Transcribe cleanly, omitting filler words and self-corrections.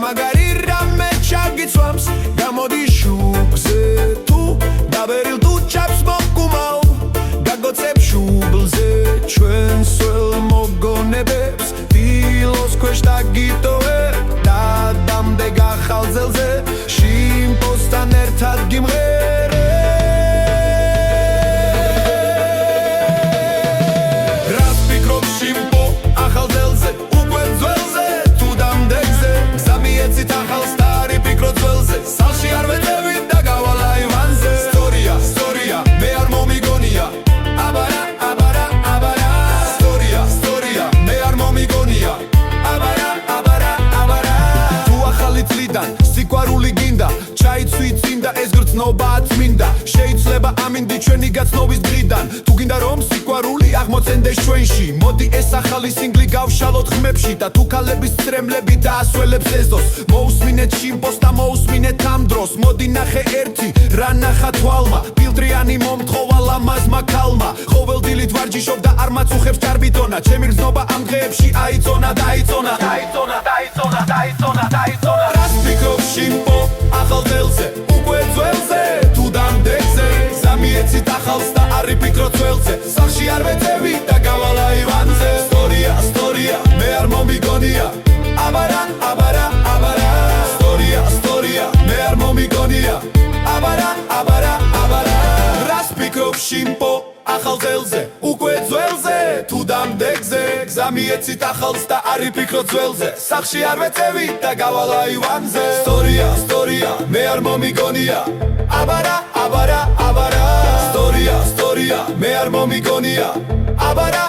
მაგარი რამე ჩაგიცვამს გამოდი შუბლზე თუ დაბერილ თუ ჩაფს მოგკუმავ გაგოცებ შუბლზე ჩვენ სულ მოგონებებს დილოს ქვეშ დაგიტოვებ და დამდეგ ახალ ძელზე შიმპოსთან ერთად გიმღერებ რას ფიქრობ შიმპო ახალ ძელზე უკვე ძველზე თუ დამდეგზე გზა მიეცით ახალს და არი ფიქრო ძველზე სალში არ ვეწევით და გავალ აივანზე სტორია სტორია მე არ მომიგონია აბარა აბარა აბარა სტორია მე არ მომიგონია აბარა აბარა აბარა თუ ახალი წლიდან სიყვარული გინდა ჩაიცვი წინდა ეს გრძნობაა წმინდა შეიძლება ამინდი ჩვენი გაცნობის დღიდან თუ გინდა რომ სიყვარული აღმოცენდეს ჩვენში მოდი ეს ახალი სინგლი გავშალოთ ხმებში და თუ ქალების წრემლები დაასველებს ეზოს მოусმინეთ შიმპოს და მოусმინეთ ამ დროს მოდი ნახე ერთი რა ნახა თვალმა ფილტრიანი მომთხოვა ლამაზმა ქალმა ყოველდილით ვარჯიშობ და არ მაწუხებს ჭარბი დონა ჩემი გრძნობა ამ დღეებში აიწონა დაიწონა დაიწონა დაიწონა დაიწონა დაიწონა რას ფიქრობ შიმპო ახალ ძელზე უკვე ძველზე თუ დამდეგზე გზა მიეცით ახალს და არი ფიქრო ძველზე სახლში არ ვეწევი და გავალ აივანზე სტორია სტორია მე არ მომიგონია აბარა აბარა აბარა სტორია მე არ მომიგონია აბარა აბარა აბარა რას ფიქრობ შიმპო ახალ ძელზე უკვე ძველზე თუ დამდეგზე გზა მიეცით ახალს და არი ფიქრო ძველზე სახლში არ ვეწევი და გავალ აივანზე სტორია მე არ მომიგონია აბარა აბარა აბარა სტორია მე არ მომიგონია აბარა